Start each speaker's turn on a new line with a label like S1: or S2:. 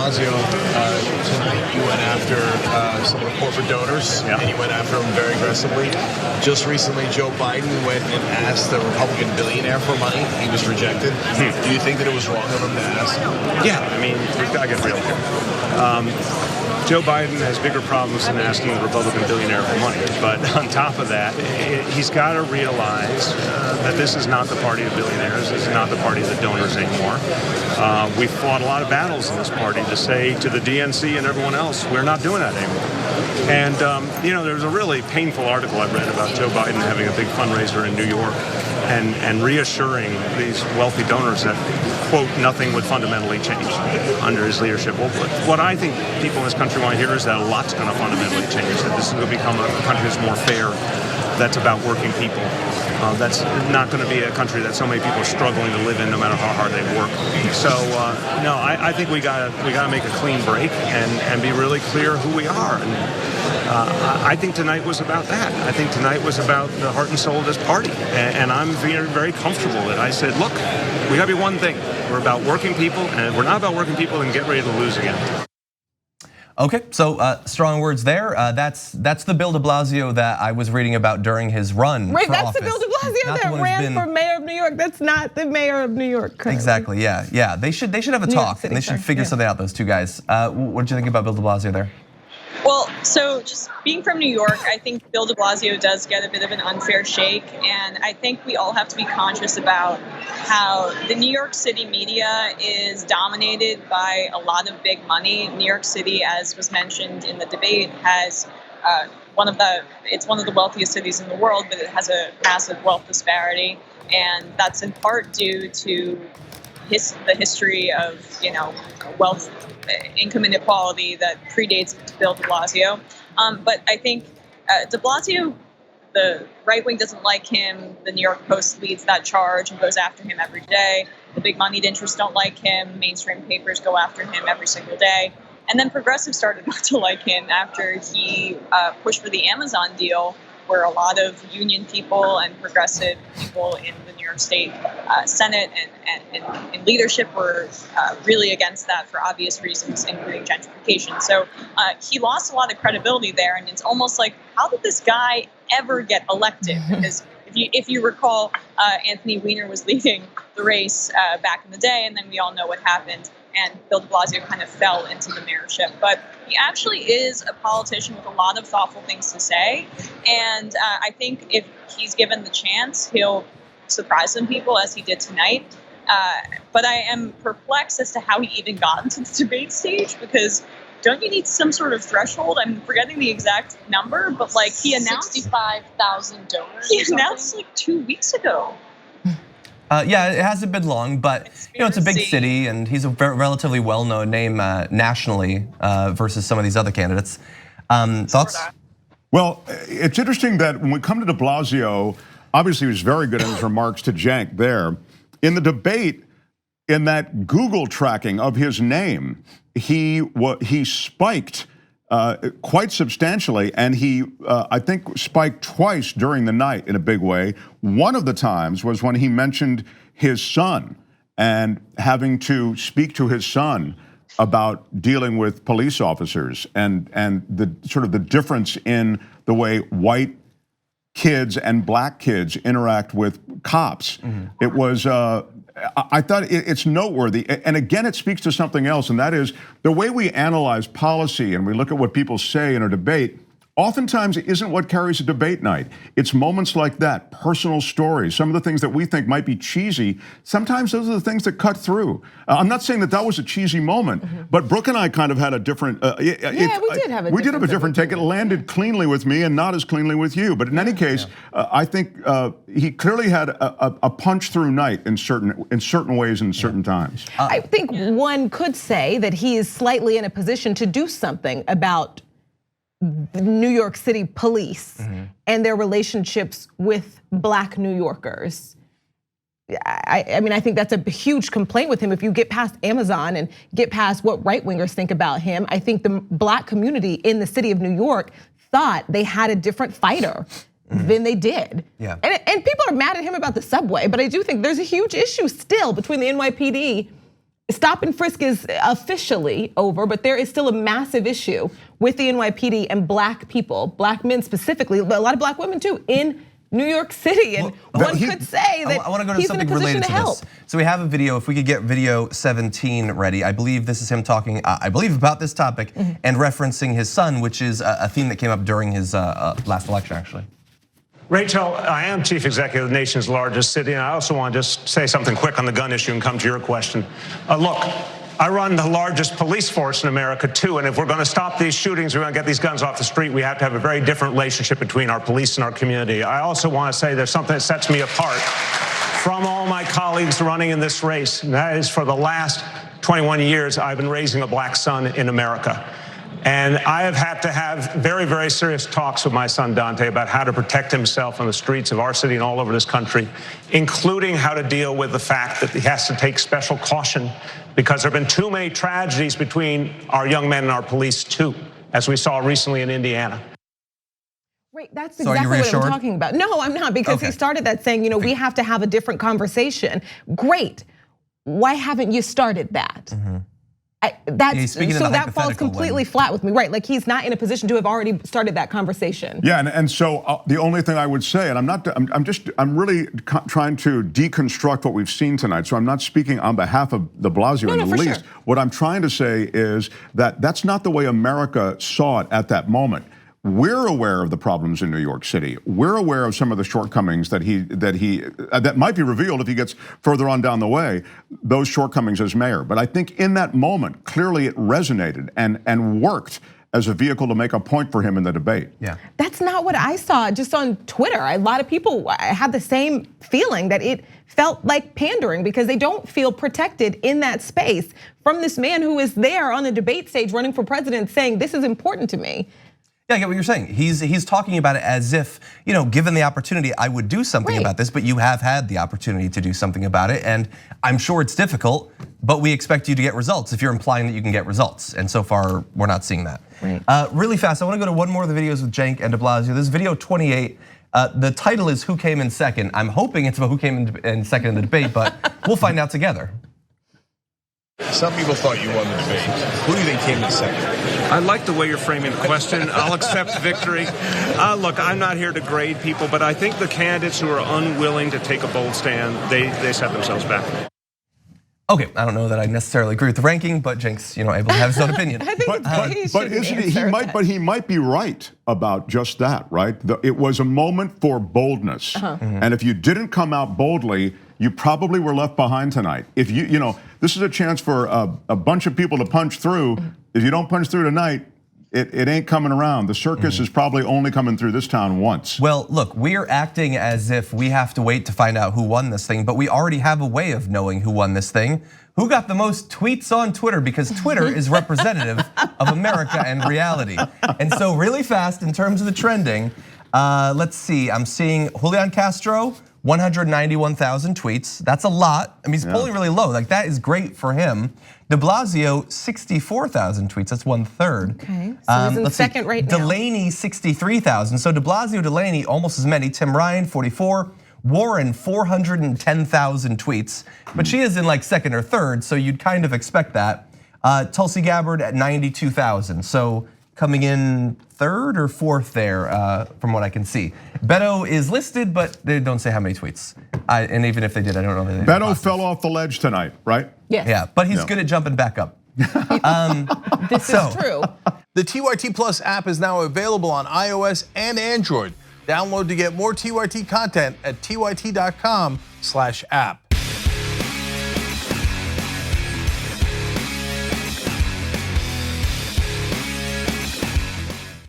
S1: Blasio, tonight you went after some of the corporate donors, and you went after them very aggressively. Just recently, Joe Biden went and asked a Republican billionaire for money. He was rejected. Do you think that it was wrong of him to ask?
S2: Yeah, I mean, we've got to get real here. Joe Biden has bigger problems than asking a Republican billionaire for money. But on top of that, he's got to realize that this is not the party of billionaires. This is not the party of the donors anymore. We've fought a lot of battles in this party to say to the DNC and everyone else, we're not doing that anymore. And, there was a really painful article I read about Joe Biden having a big fundraiser in New York and reassuring these wealthy donors that, quote, nothing would fundamentally change under his leadership. Well, what I think people in this country want to hear is that a lot's going to fundamentally change, that this is going to become a country that's more fair, that's about working people. That's not going to be a country that so many people are struggling to live in, no matter how hard they work. So, no, I think we got to make a clean break and be really clear who we are. And I think tonight was about that. I think tonight was about the heart and soul of this party. And I'm very, very comfortable that I said, look, we got to be one thing. We're about working people, and we're not about working people and get ready to lose again.
S3: Okay, so strong words there. That's the Bill de Blasio that I was reading about during his run for
S4: that's
S3: office.
S4: the Bill de Blasio that ran for mayor of New York. That's not the mayor of New York currently.
S3: Exactly, yeah. They should have a talk, and they should figure something out, those two guys. What did you think about Bill de Blasio there?
S5: Well, so just being from New York, I think Bill de Blasio does get a bit of an unfair shake. And I think we all have to be conscious about how the New York City media is dominated by a lot of big money. New York City, as was mentioned in the debate, has it's one of the wealthiest cities in the world, but it has a massive wealth disparity. And that's in part due to the history of, wealth, income inequality that predates Bill de Blasio. But I think de Blasio, the right wing doesn't like him. The New York Post leads that charge and goes after him every day. The big moneyed interests don't like him. Mainstream papers go after him every single day. And then progressives started not to like him after he pushed for the Amazon deal, where a lot of union people and progressive people in the New York State Senate and leadership were really against that for obvious reasons, including gentrification. So he lost a lot of credibility there, and it's almost like, how did this guy ever get elected? Because if you recall, Anthony Weiner was leading the race back in the day, and then we all know what happened. And Bill de Blasio kind of fell into the mayorship. But he actually is a politician with a lot of thoughtful things to say. And I think if he's given the chance, he'll surprise some people, as he did tonight. But I am perplexed as to how he even got into the debate stage, because don't you need some sort of threshold? I'm forgetting the exact number, but he announced
S6: 65,000 donors.
S5: He announced 2 weeks ago.
S3: Yeah, it hasn't been long, but it's a big city, and he's a relatively well-known name nationally versus some of these other candidates. Thoughts?
S7: Well, it's interesting that when we come to de Blasio, obviously he was very good in his remarks to Cenk there. In the debate, in that Google tracking of his name, he spiked quite substantially, and he, I think, spiked twice during the night in a big way. One of the times was when he mentioned his son and having to speak to his son about dealing with police officers and the sort of the difference in the way white kids and black kids interact with cops. It was, I thought it's noteworthy. And again, it speaks to something else, and that is the way we analyze policy and we look at what people say in a debate. Oftentimes it isn't what carries a debate night. It's moments like that, personal stories, some of the things that we think might be cheesy. Sometimes those are the things that cut through. I'm not saying that was a cheesy moment, but Brooke and I kind of had a different.
S4: We did have a
S7: different take. It landed cleanly with me and not as cleanly with you. But in any case, I think he clearly had a punch through night in certain ways and certain times.
S4: I think one could say that he is slightly in a position to do something about the New York City police and their relationships with black New Yorkers. I mean, I think that's a huge complaint with him. If you get past Amazon and get past what right-wingers think about him, I think the black community in the city of New York thought they had a different fighter than they did.
S3: Yeah.
S4: And people are mad at him about the subway, but I do think there's a huge issue still between the NYPD stop and frisk is officially over, but there is still a massive issue with the NYPD and black people, black men specifically, but a lot of black women too, in New York City, and one could say that
S3: I want to go to
S4: he's in a
S3: something
S4: position
S3: related
S4: to
S3: to
S4: help.
S3: this. So we have a video. If we could get video 17 ready, I believe this is him talking. I believe about this topic and referencing his son, which is a theme that came up during his last election, actually.
S2: Rachel, I am chief executive of the nation's largest city, and I also want to just say something quick on the gun issue and come to your question. Look, I run the largest police force in America too, and if we're going to stop these shootings, we're going to get these guns off the street, we have to have a very different relationship between our police and our community. I also want to say there's something that sets me apart from all my colleagues running in this race, and that is for the last 21 years, I've been raising a black son in America. And I have had to have very, very serious talks with my son Dante about how to protect himself on the streets of our city and all over this country, including how to deal with the fact that he has to take special caution because there have been too many tragedies between our young men and our police too, as we saw recently in Indiana.
S4: Right, that's exactly what I'm talking about. No, I'm not, because he started that saying, we have to have a different conversation. Great, why haven't you started that? So that falls completely flat with me, right? Like he's not in a position to have already started that conversation.
S7: Yeah, and so the only thing I would say, and I'm really trying to deconstruct what we've seen tonight. So I'm not speaking on behalf of de Blasio in the least. What I'm trying to say is that that's not the way America saw it at that moment. We're aware of the problems in New York City. We're aware of some of the shortcomings that might be revealed if he gets further on down the way, those shortcomings as mayor. But I think in that moment, clearly it resonated and worked as a vehicle to make a point for him in the debate.
S3: Yeah,
S4: that's not what I saw just on Twitter. A lot of people had the same feeling that it felt like pandering because they don't feel protected in that space from this man who is there on the debate stage running for president saying, this is important to me.
S3: Yeah, I get what you're saying. He's talking about it as if, given the opportunity, I would do something about this, but you have had the opportunity to do something about it. And I'm sure it's difficult, but we expect you to get results if you're implying that you can get results. And so far, we're not seeing that.
S4: Right.
S3: Really fast, I want to go to one more of the videos with Cenk and de Blasio. This is video 28. The title is Who Came in Second? I'm hoping it's about who came in second in the debate, but we'll find out together.
S1: Some people thought you won the debate. Who do you think came in second?
S2: I like the way you're framing the question. I'll accept victory. Look, I'm not here to grade people, but I think the candidates who are unwilling to take a bold stand, they set themselves back.
S3: Okay, I don't know that I necessarily agree with the ranking, but Cenk's able to have his own opinion.
S4: I think
S7: but he might be right about just that, right? It was a moment for boldness, and if you didn't come out boldly, you probably were left behind tonight. If this is a chance for a bunch of people to punch through. If you don't punch through tonight, it ain't coming around. The circus is probably only coming through this town once.
S3: Well, look, we're acting as if we have to wait to find out who won this thing, but we already have a way of knowing who won this thing. Who got the most tweets on Twitter? Because Twitter is representative of America and reality. And so really fast, in terms of the trending, let's see, I'm seeing Julian Castro, 191,000 tweets. That's a lot. I mean, he's polling really low. Like, that is great for him. De Blasio, 64,000 tweets. That's 1/3.
S4: Okay, so he's in second right now.
S3: Delaney, 63,000. So de Blasio, Delaney, almost as many. Tim Ryan, 44. Warren, 410,000 tweets. But she is in like second or third, so you'd kind of expect that. Tulsi Gabbard at 92,000. So coming in third or fourth there, from what I can see. Beto is listed, but they don't say how many tweets. And even if they did, I don't know.
S7: Beto fell off the ledge tonight, right?
S4: Yes.
S3: Yeah, but he's good at jumping back up.
S4: This is true.
S8: The TYT Plus app is now available on iOS and Android. Download to get more TYT content at tyt.com/app.